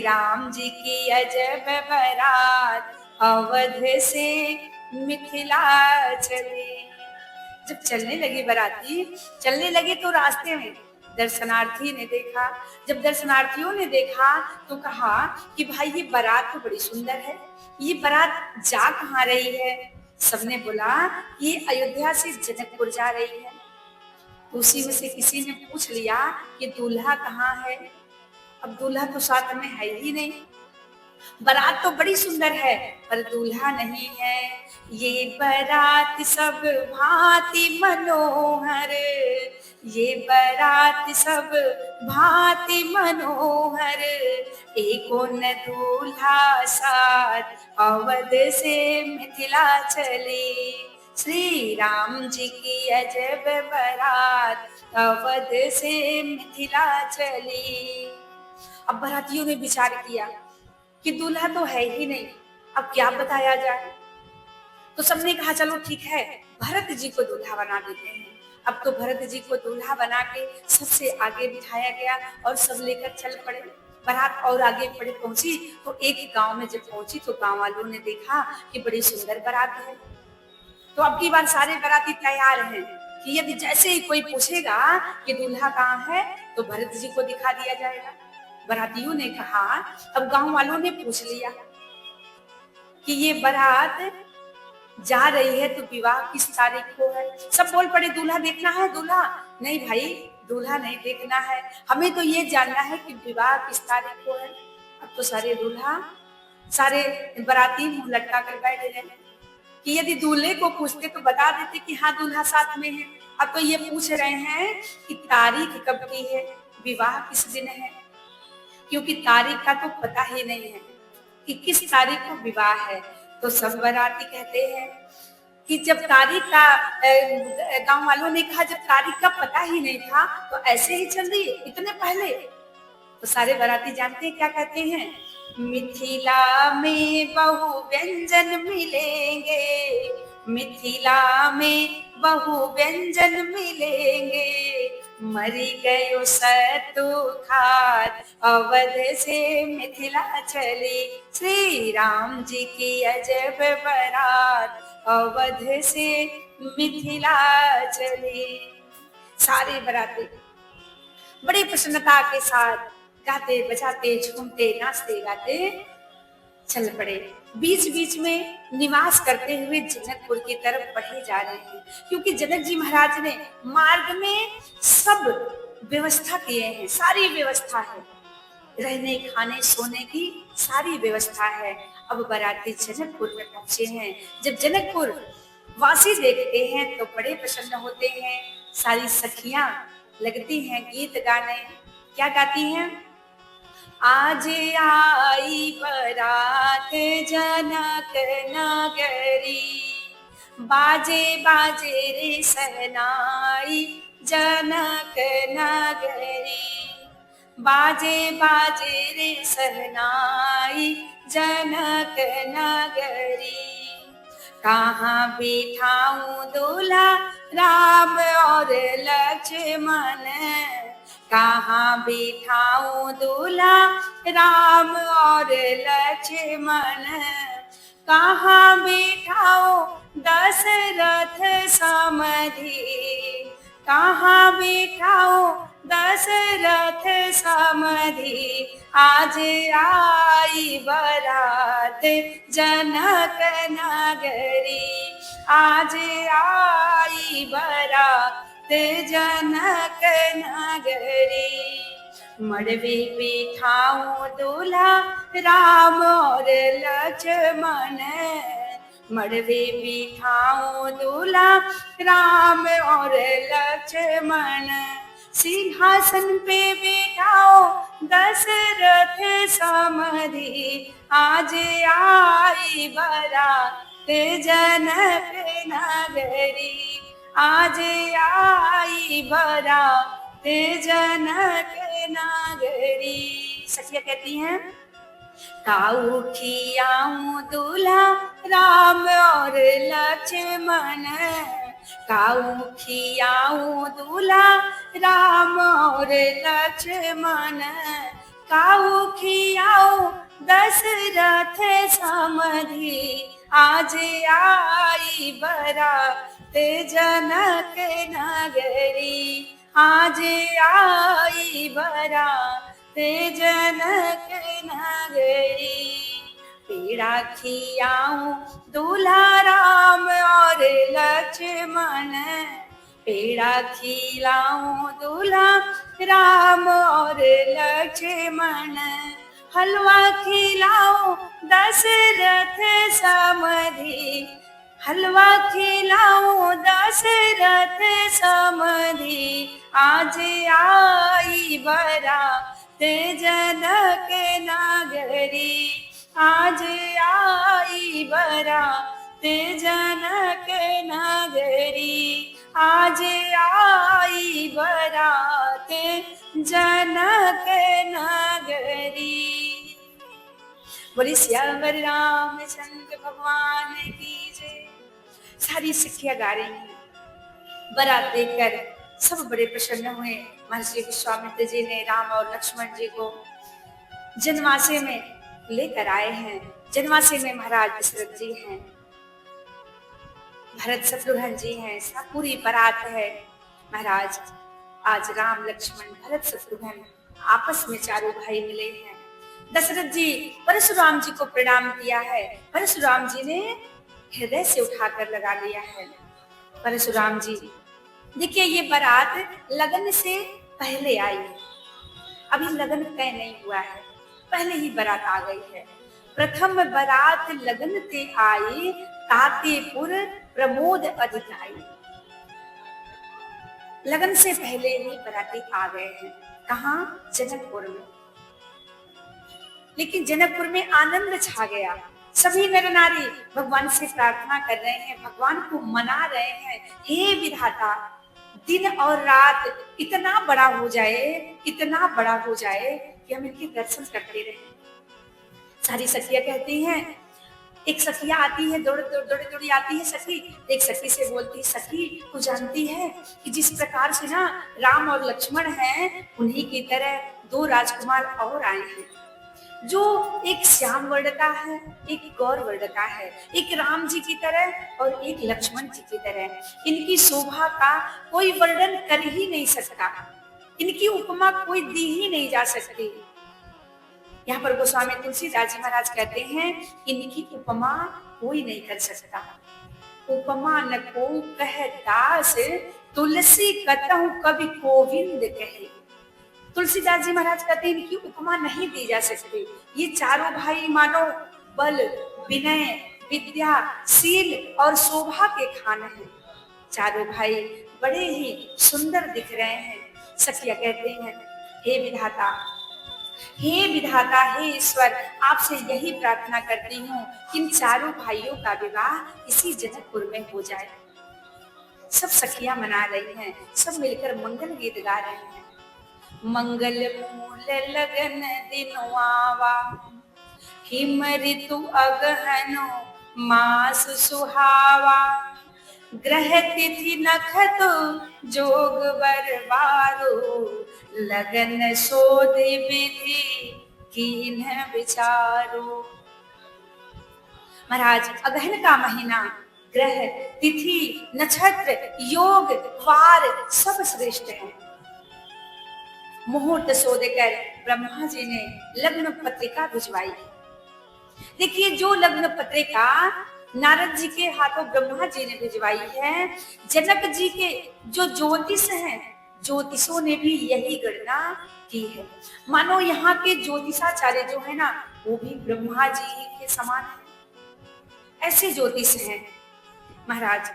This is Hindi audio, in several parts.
राम जी की अजब बारात अवध से मिथिला चले। जब चलने लगे बाराती, चलने लगे तो रास्ते में दर्शनार्थी ने देखा। जब दर्शनार्थियों ने देखा तो कहा कि भाई ये बारात तो बड़ी सुंदर है, ये बारात जा कहाँ रही है? सबने बोला ये अयोध्या से जनकपुर जा रही है। उसी में से किसी ने पूछ लिया कि दूल्हा कहाँ है? अब दूल्हा तो साथ में है ही नहीं। बारात तो बड़ी सुंदर है पर दूल्हा नहीं है। ये बारात सब भांति मनोहर, ये बारात सब भांति मनोहर, एको न दूल्हा साथ अवध से मिथिला चली। श्री राम जी की अजब बारात अवध से मिथिला चली। अब बारातियों ने विचार किया कि दूल्हा तो है ही नहीं, अब क्या बताया जाए? तो सबने कहा चलो ठीक है, भरत जी को दूल्हा बना देते हैं। अब तो भरत जी को दूल्हा बना के सबसे आगे बिठाया गया और सब लेकर चल पड़े। बारात और आगे पड़े पहुंची तो एक गांव में जब पहुंची तो गांव वालों ने देखा कि बड़ी सुंदर बारात है। तो अब की बार सारे बाराती तैयार हैं कि यदि जैसे ही कोई पूछेगा कि दूल्हा कहाँ है तो भरत जी को दिखा दिया जाएगा। बारातियों ने कहा, अब गांव वालों ने पूछ लिया कि ये बारात जा रही है तो विवाह किस तारीख को है? सब बोल पड़े दूल्हा देखना है। दूल्हा नहीं भाई, दूल्हा नहीं देखना है, हमें तो ये जानना है कि विवाह किस तारीख को है। अब तो सारे बाराती मुंह लटका कर बैठ गए कि यदि दूल्हे को पूछते तो बता देते कि हाँ दूल्हा साथ में है। अब तो ये पूछ रहे हैं कि तारीख कब की है, विवाह किस दिन है, क्योंकि तारीख का तो पता ही नहीं है कि किस तारीख को विवाह है। तो सब बाराती कहते हैं कि जब तारीख का गांव वालों ने कहा जब तारीख का पता ही नहीं था तो ऐसे ही चल रही है इतने पहले। तो सारे बाराती जानते हैं क्या कहते हैं, मिथिला में बहु व्यंजन मिलेंगे, मिथिला में बहु व्यंजन मिलेंगे, मरी गयो सतु खात अवध से मिथिला चली। श्री राम जी की अजब बारात अवध से मिथिला चली। सारे बाराती बड़ी प्रसन्नता के साथ गाते बजाते झूमते नाचते गाते चल पड़े। बीच बीच में निवास करते हुए जनकपुर की तरफ बढ़े जा रहे हैं, क्योंकि जनक जी महाराज ने मार्ग में सब व्यवस्था किए हैं, सारी व्यवस्था है, रहने खाने सोने की सारी व्यवस्था है। अब बाराती जनकपुर में पहुंचे हैं। जब जनकपुर वासी देखते हैं तो बड़े प्रसन्न होते हैं। सारी सखियां लगती हैं गीत गाने। क्या गाती हैं? आज आई बारात जनक नगरी, बाजे बाजे रे सहनाई जनक नगरी, बाजे बाजे रे सहनाई जनक नगरी। कहाँ बिठाऊं दूल्हा राम और लक्ष्मण, कहाँ बिठाऊं दूल्हा राम और लक्ष्मण, कहाँ बिठाऊं दशरथ समधि, कहाँ बिठाऊं दशरथ समधि। आज आई बारात जनक नगरी, आज आई बारात जनक नगरी। मड़वे बिठाऊं दूल्हा राम और लक्ष्मण, मड़वे बिठाऊं दूल्हा राम और लक्ष्मण, सिंहासन पे बिठाओ दशरथ समधि। आज आई बारात जनक नगरी, आज आई बारात जनक नगरी। सखिया कहती हैं, काऊ खियाऊं दूल्हा राम और लक्ष्मण, काऊ खियाऊं दूल्हा राम और लक्ष्मण, काऊ खियाओ दशरथ समधि, आज आई बरात जनक नगरी, आज आई बरात जनक नगरी। पेड़ा खियाऊं दूल्हा राम और लक्ष्मण, पेड़ा खिलाऊं दूल्हा राम और लक्ष्मण, हलवा खिलाऊं दशरथ समधि, हलवा खिलाऊं दशरथ समधि, आज आई बरात जनक नगरी, आज आई बरात जनक नगरी, आज आई बरात जनक नगरी। बोले श्यावर रामचंद्र भगवान की जय। सारी सखियां गा रही हैं। बारात देखकर सब बड़े प्रसन्न हुए। महर्षि विश्वामित्र जी ने राम और लक्ष्मण जी को जनवासे में लेकर आए हैं। जनवासे में महाराज दशरथ जी हैं, भरत शत्रुघ्न जी हैं, सब पूरी बारात है। महाराज आज राम लक्ष्मण भरत शत्रुघ्न आपस में चारों भाई मिले हैं। दशरथ जी परशुराम जी को प्रणाम किया है। परशुराम जी ने हृदय से उठाकर लगा लिया है। परशुराम जी देखिए, ये बारात लगन से पहले आई है, अभी लगन तय नहीं हुआ है, पहले ही बारात आ गई है। प्रथम बारात लगन ते आई, तातेपुर प्रमोद अधिक आई। लगन से पहले ही बाराती आ गए हैं। कहाँ? जनकपुर में। लेकिन जनकपुर में आनंद छा गया। सभी नर नारी भगवान से प्रार्थना कर रहे हैं, भगवान को मना रहे हैं, हे विधाता दिन और रात इतना बड़ा हो जाए, इतना बड़ा हो जाए कि हम इनके दर्शन करते रहे। सारी सखियां कहती हैं, एक सखिया आती है, दौड़ी आती है सखी, एक सखी से बोलती, सखी तू जानती है कि जिस प्रकार से ना राम और लक्ष्मण हैं, उन्हीं की तरह दो राजकुमार और आए हैं, जो एक श्याम वर्ण का है, एक गौर वर्ण का है, एक राम जी की तरह और एक लक्ष्मण जी की तरह। इनकी शोभा का कोई वर्णन कर ही नहीं सकता, इनकी उपमा कोई दी ही नहीं जा सकती। यहाँ पर गोस्वामी तुलसीदास जी महाराज कहते हैं, इनकी उपमा कोई नहीं कर सकता। उपमा न को कह दास, तुलसी कतहु कवि गोविंद कहे। तुलसीदास जी महाराज कहते हैं, इनकी उपमा नहीं दी जा सकती। ये चारों भाई मानो बल, विनय, विद्या, शील और शोभा के खान हैं। चारों भाई बड़े ही सुंदर दिख रहे हैं। सखिया कहते हैं, हे विधाता, हे विधाता, हे ईश्वर, आपसे यही प्रार्थना करती हूँ कि इन चारों भाइयों का विवाह इसी जनकपुर में हो जाए। सब सखियां मना रही हैं, सब मिलकर मंगल गीत गा रहे हैं। मंगल मूल लगन दिनवावा, हिम ऋतु अगहनो मास सुहावा, ग्रह तिथि नखतो जोग बरबारो, लगन शोध विधि कीन विचारो। महाराज अगहन का महीना, ग्रह तिथि नक्षत्र योग वार सब श्रेष्ठ है। मुहूर्त शोधकर ब्रह्मा जी ने लग्न पत्रिका भिजवाई। देखिए, जो लग्न पत्रिका नारद जी के हाथों ब्रह्मा जी ने भिजवाई है, जनक जी के जो ज्योतिष हैं, ज्योतिषों ने भी यही गणना की है। मानो यहाँ के ज्योतिषाचार्य जो है ना, वो भी ब्रह्मा जी के समान है। ऐसे ज्योतिष हैं। महाराज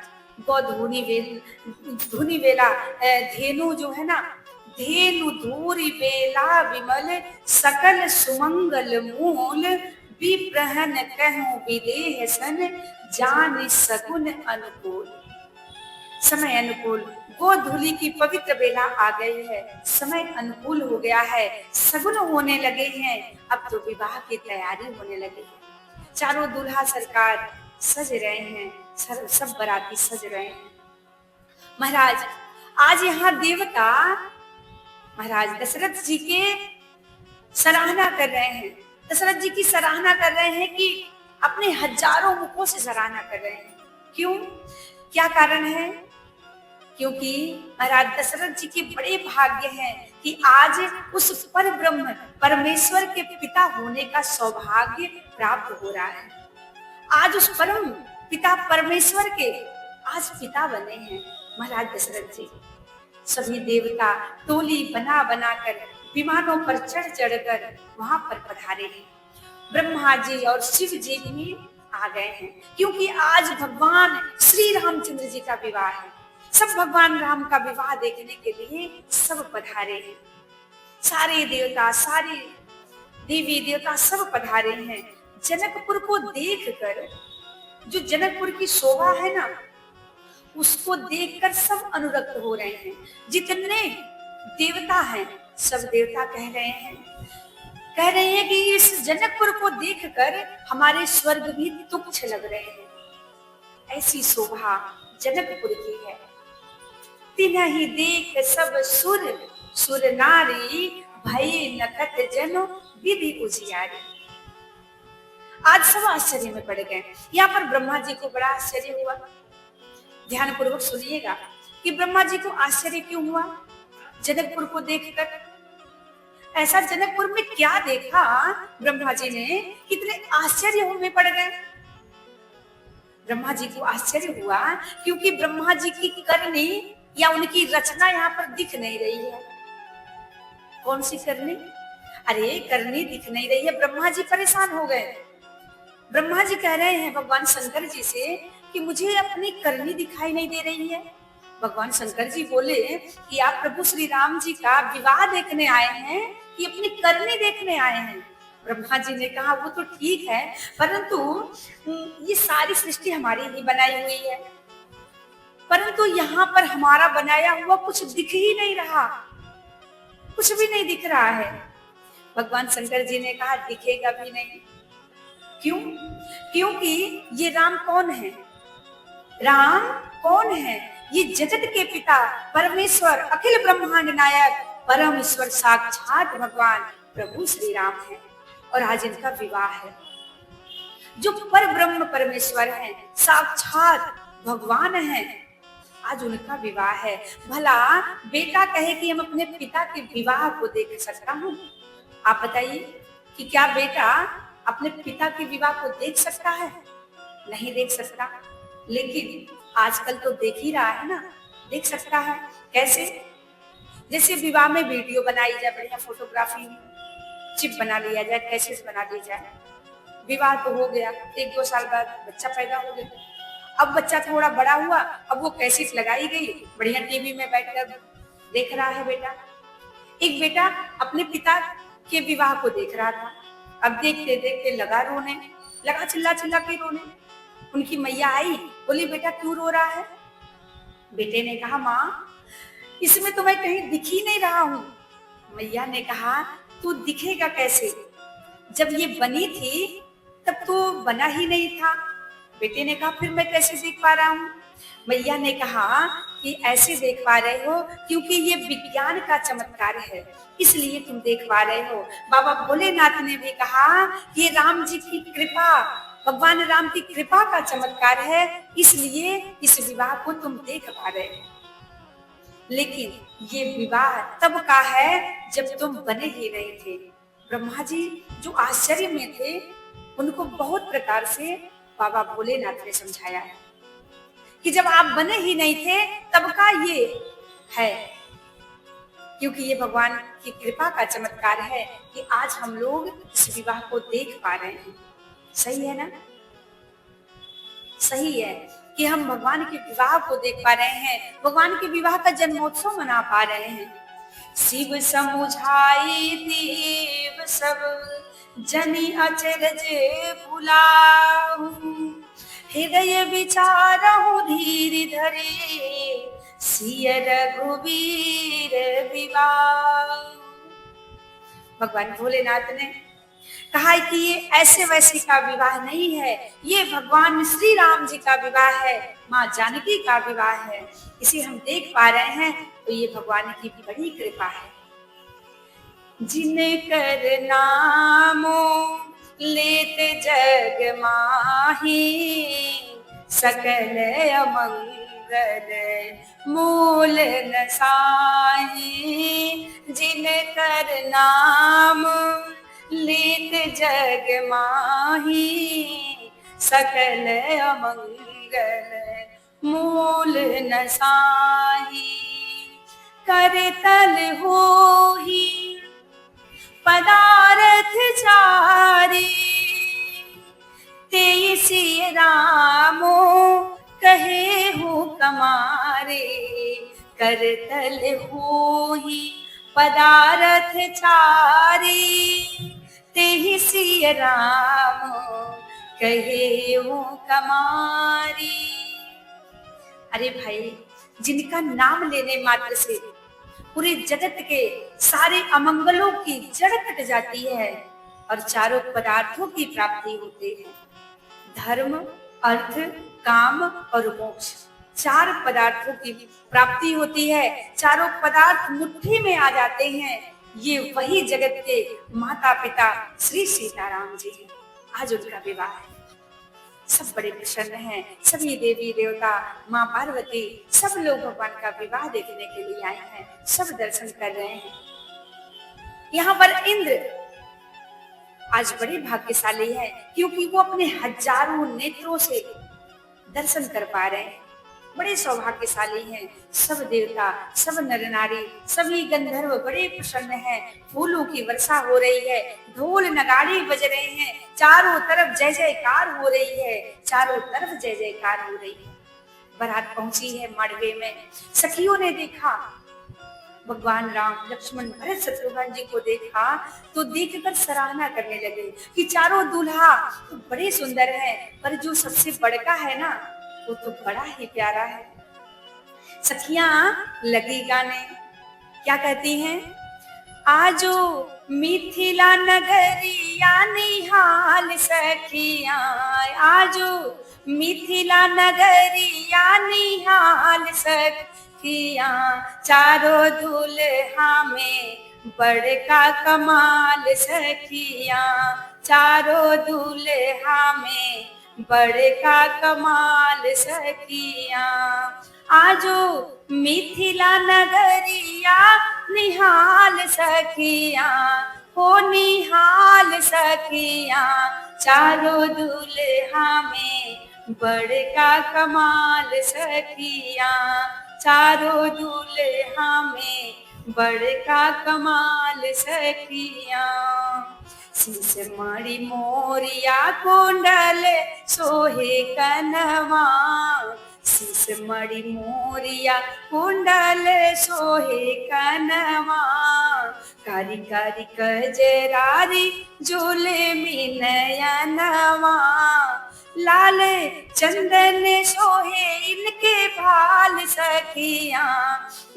धुनी वेला धेनु जो है ना, धेनु धूरी बेला विमल, सकल सुमंगल मूल, विप्रहन कहूं विदेह सन, जान सगुन अनुकूल। समय अनुकूल, गोधूली की पवित्र बेला आ गई है, समय अनुकूल हो गया है, सगुन होने लगे हैं, अब तो विवाह की तैयारी होने लगी है। चारों दूल्हा सरकार सज रहे हैं, सब बराती सज रहे हैं। महाराज आज यहाँ देवता महाराज दशरथ जी के सराहना कर रहे हैं, दशरथ जी की सराहना कर रहे हैं कि अपने हजारों मुखों से सराहना कर रहे हैं। क्यों? क्या कारण है? क्योंकि महाराज दशरथ जी के बड़े भाग्य हैं कि आज उस पर ब्रह्म परमेश्वर के पिता होने का सौभाग्य प्राप्त हो रहा है। आज उस परम पिता परमेश्वर के आज पिता बने हैं महाराज दशरथ जी। सभी देवता टोली बना बनाकर विमानों पर चढ़ चढ़कर वहां पर पधारे हैं। ब्रह्मा जी और शिव जी भी आ गए हैं, क्योंकि आज भगवान श्री रामचंद्र जी का विवाह है। सब भगवान राम का विवाह देखने के लिए सब पधारे हैं। सारे देवता, सारे देवी देवता सब पधारे हैं। जनकपुर को देखकर, जो जनकपुर की शोभा है ना, उसको देखकर सब अनुरक्त हो रहे हैं। जितने देवता हैं सब देवता कह रहे हैं कि इस जनकपुर को देखकर हमारे स्वर्ग भी तुच्छ लग रहे हैं। ऐसी शोभा जनकपुर की है। तिन्हि देख सब सुर, सुर नारी भय नकत जन विधि उजियारी। आज सब आश्चर्य में पड़ गए। यहाँ पर ब्रह्मा जी को बड़ा आश्चर्य हुआ। ध्यान पूर्वक सुनिएगा कि ब्रह्मा जी को आश्चर्य क्यों हुआ जनकपुर को देखकर। ऐसा जनकपुर में क्या देखा ब्रह्मा जी ने, कितने आश्चर्य में पड़ गए। ब्रह्मा जी को आश्चर्य हुआ क्योंकि ब्रह्मा जी की करनी या उनकी रचना यहाँ पर दिख नहीं रही है। कौन सी करनी? अरे करनी दिख नहीं रही है। ब्रह्मा जी परेशान हो गए। ब्रह्मा जी कह रहे हैं भगवान शंकर जी से कि मुझे अपनी करनी दिखाई नहीं दे रही है। भगवान शंकर जी बोले कि आप प्रभु श्री राम जी का विवाह देखने आए हैं कि अपनी करनी देखने आए हैं? ब्रह्मा जी ने कहा वो तो ठीक है, परंतु ये सारी सृष्टि हमारी ही बनाई हुई है, परंतु यहाँ पर हमारा बनाया हुआ कुछ दिख ही नहीं रहा, कुछ भी नहीं दिख रहा है। भगवान शंकर जी ने कहा दिखेगा भी नहीं। क्यों? क्योंकि ये राम कौन है? राम कौन है? ये जगत के पिता परमेश्वर, अखिल ब्रह्मांड नायक, परम ईश्वर साक्षात भगवान प्रभु श्री राम है। और आज इनका विवाह है। जो पर ब्रह्म परमेश्वर है, साक्षात भगवान है, आज उनका विवाह है। भला बेटा कहे कि हम अपने पिता के विवाह को देख सकता हूँ? आप बताइए कि क्या बेटा अपने पिता के विवाह को देख सकता है? नहीं देख सकता। लेकिन आजकल तो देख ही रहा है ना, देख सकता है। कैसे? जैसे विवाह में वीडियो बनाई जाए, बढ़िया फोटोग्राफी, चिप बना लिया जाए, कैसेट बना ली जाए। विवाह तो हो गया, 1-2 साल बाद बच्चा पैदा हो गया। अब बच्चा थोड़ा बड़ा हुआ, अब वो कैसेट लगाई गई, बढ़िया टीवी में बैठकर देख रहा है बेटा। एक बेटा अपने पिता के विवाह को देख रहा था। अब देखते देखते लगा रोने, लगा चिल्ला चिल्ला के रोने। उनकी मैया आई, बोली बेटा क्यों रो रहा है? बेटे ने कहा माँ इसमें तो मैं कहीं दिख ही नहीं रहा हूँ। मैया ने कहा तू दिखेगा कैसे? जब ये बनी थी तब तो बना ही नहीं था। बेटे ने कहा फिर मैं कैसे देख पा रहा हूँ? मैया ने कहा कि ऐसे देख पा रहे हो क्योंकि ये विज्ञान का चमत्कार है, इसलिए तुम देख पा रहे हो। बाबा भोलेनाथ ने भी कहा कि राम जी की कृपा, भगवान राम की कृपा का चमत्कार है, इसलिए इस विवाह को तुम देख पा रहे हो। लेकिन ये विवाह तब का है जब तुम बने ही नहीं थे। ब्रह्मा जी जो आश्चर्य में थे, उनको बहुत प्रकार से बाबा भोलेनाथ ने समझाया है कि जब आप बने ही नहीं थे तब का ये है, क्योंकि ये भगवान की कृपा का चमत्कार है कि आज हम लोग इस विवाह को देख पा रहे हैं। सही है ना? सही है कि हम भगवान के विवाह को देख पा रहे हैं, भगवान के विवाह का जन्मोत्सव मना पा रहे हैं। शिव समुझाई देव सब जनि अचरज भुलाहु, हृदय विचारहु धीर धरे, सिय रघुवीर विवाह। भगवान भोलेनाथ ने कहा कि ये ऐसे वैसे का विवाह नहीं है, ये भगवान श्री राम जी का विवाह है, माँ जानकी का विवाह है। इसे हम देख पा रहे हैं तो ये भगवान की बड़ी कृपा है। जिनकर नामो लेत जग माही, सकल अमंगल मूल न साही। जिनकर नाम लेत जग माही, सकल अमंगल मूल न साही। करतल होहि पदारथ चारी, तेई सिय रामो कहे हो कमारे। करतल होहि पदारथ चारी, तेहि सिय राम कहे हो कमारी। अरे भाई, जिनका नाम लेने मात्र से पूरे जगत के सारे अमंगलों की जड़ कट जाती है और चारों पदार्थों की प्राप्ति होती है। धर्म, अर्थ, काम और मोक्ष, चार पदार्थों की प्राप्ति होती है। चारों पदार्थ मुट्ठी में आ जाते हैं। ये वही जगत के माता पिता श्री सीताराम जी हैं। आज उनका विवाह है। सब बड़े प्रसन्न हैं। सभी देवी देवता, माँ पार्वती, सब लोग भगवान का विवाह देखने के लिए आए हैं। सब दर्शन कर रहे हैं। यहाँ पर इंद्र आज बड़े भाग्यशाली हैं, क्योंकि वो अपने हजारों नेत्रों से दर्शन कर पा रहे हैं। बड़े सौभाग्यशाली हैं। सब देवता, सब नर नारी, सभी गंधर्व बड़े प्रसन्न हैं। फूलों की वर्षा हो रही है, ढोल नगाड़े बज रहे हैं, चारों तरफ जय जयकार हो रही है, चारों तरफ जय जयकार हो रही है। बारात पहुंची है माड़वे में। सखियों ने देखा, भगवान राम, लक्ष्मण, भरत, शत्रुघ्न जी को देखा तो देखकर सराहना करने लगे कि चारों दूल्हा तो बड़े सुंदर हैं, पर जो सबसे बड़का है ना, वो तो बड़ा ही प्यारा है। सखियां लगी गाने, क्या कहती हैं? आजो मिथिला नगरिया निहाल सखियां, आजो मिथिला नगरिया निहाल सखियां, चारों दूल्हा में बड़का कमाल सखियां, चारों दूल्हा में बड़का कमाल सखियां। आजो मिथिला नगरिया निहाल सखियां, हो निहाल सखियां, चारों दूल्हा में बड़का कमाल सखियां, चारों दूल्हा में बड़का कमाल सखियां। शीश मणि मोरिया कुंडल सोहे कनवा, शीश मणि मोरिया कुंडल सोहे कनवा, कारी कारी कजरारी झूले में नयनवा, लाल चंदन सोहे इनके भाल सखियां,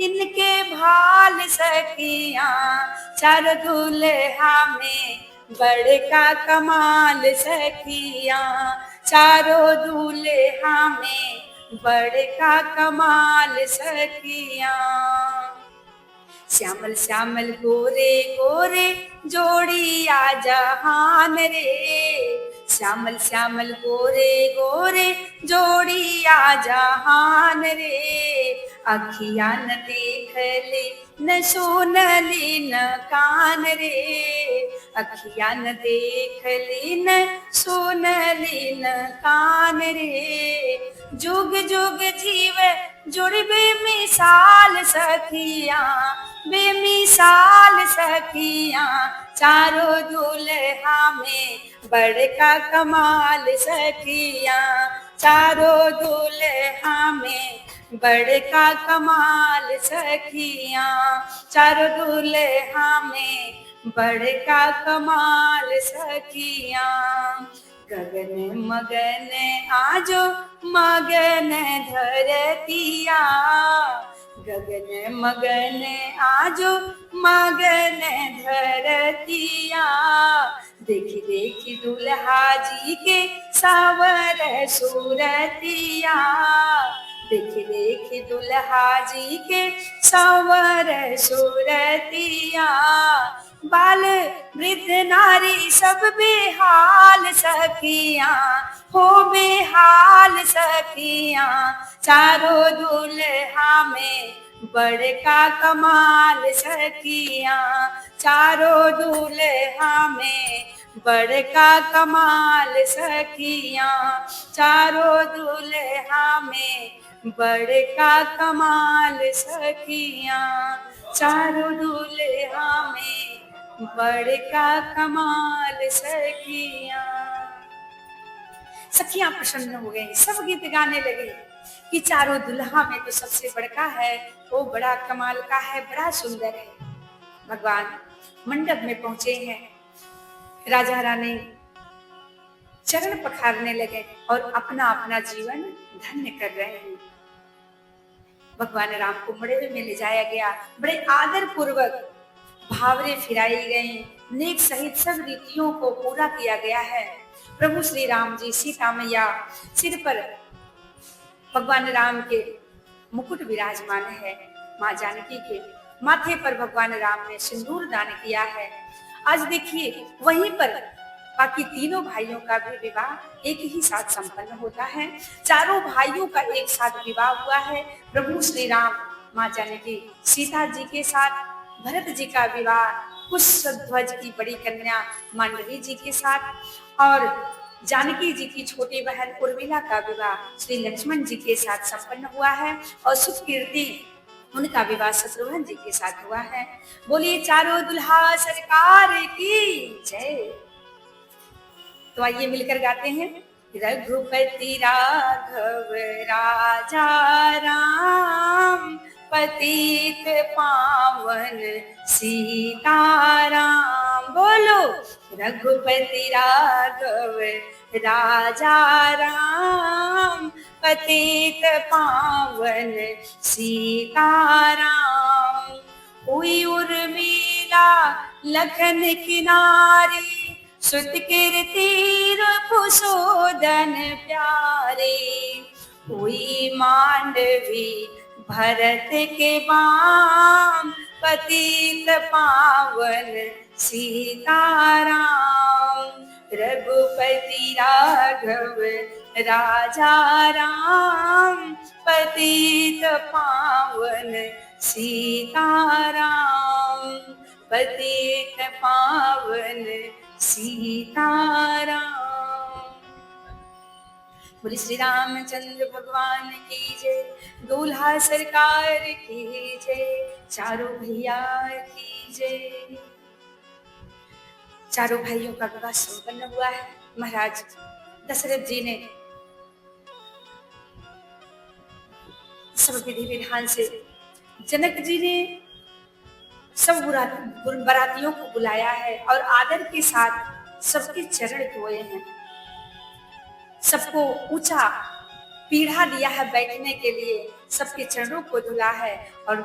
इनके भाल सखियां, चार दूल्हा में बड़का कमाल सखियां, चारों दूल्हा में बड़का कमाल सखियां। श्यामल श्यामल गोरे गोरे जोड़िया जहान रे, श्यामल श्यामल गोरे गोरे जोड़िया जहान रे, अखियां न देख ले न सुन ली न कान रे, अखियां न देख ली न सुन ली न कान रे, जुग जुग जीव जुड़ बेमिसाल सखियां, बेमिसाल सखियां, चारों दूल्हा में बड़का कमाल सखियां, चारों दूल्हा में बड़का कमाल सखियां, चारों दूल्हा में बड़का कमाल सखियां। गगन मगन आजो मगन धरतिया, गगन मगन आजो मगन धरतिया, देखी देखी दुल्हा जी के सावर सूरतिया, देखी देखी दुल्हा जी के सावर सूरतिया, बाल वृद्ध नारी सब बेहाल सखियां, हो बेहाल सखियां। चारों दुल्हा में बड़का कमाल सखियां, चारों दुल्हा में बड़का कमाल सखियां, चारों दुल्हा में बड़का कमाल सखियां, चारों दुल्हा में बड़का कमाल सखियां। सखियां प्रसन्न हो गई, सब गीत गाने लगे कि चारों दुल्हा में तो सबसे बड़का है, वो बड़ा कमाल का है, बड़ा सुंदर है। भगवान मंडप में पहुंचे हैं, राजा रानी चरण पखारने लगे और अपना अपना जीवन धन्य कर रहे हैं। भगवान राम को मड़वे में ले जाया गया, बड़े आदर पूर्वक भावरे फिराई गई, नेक सहित सब रीतियों को पूरा किया गया है। प्रभु श्री राम जी, सीता मैया सिर पर भगवान राम के मुकुट विराजमान है, माँ जानकी के माथे पर भगवान राम ने सिंदूर दान किया है। आज देखिए वहीं पर बाकी तीनों भाइयों का भी विवाह एक ही साथ संपन्न होता है। चारों भाइयों का एक साथ विवाह हुआ है। प्रभु श्री राम, माँ जानकी, सीता जी के साथ भरत जी का विवाह कुशध्वज की बड़ी कन्या मांडवी जी के साथ, और जानकी जी की छोटी बहन उर्मिला का विवाह श्री लक्ष्मण जी के साथ संपन्न हुआ है, और सुकीर्ति उनका विवाह शत्रुघ्न जी के साथ हुआ है। बोलिए चारों दुल्हा सरकार की जय। तो आइए मिलकर गाते हैं। रघुपति राघव राजा राम, पतित पावन सीताराम। बोलो रघुपति राघव राजा राम, पतित पावन सीताराम। हुई उर्मिला लखन किनारी, सुत कीर्ति रूपसोदन प्यारे। हुई मांडवी भरत के बाम, पतित पावन सीताराम। रघुपति राघव राजा राम, पतित पावन सीताराम, पतित पावन सीताराम। बोले श्री रामचंद्र भगवान की जय, दूल्हा सरकार की जय, चारों भैया की जय। चारों भाइयों का विवाह संपन्न हुआ है। महाराज दशरथ जी ने सब विधि विधान से, जनक जी ने सब बरातियों को बुलाया है और आदर के साथ सबके चरण धोए हैं, सबको ऊंचा पीढ़ा दिया है बैठने के लिए, सबके चरणों को धुला है और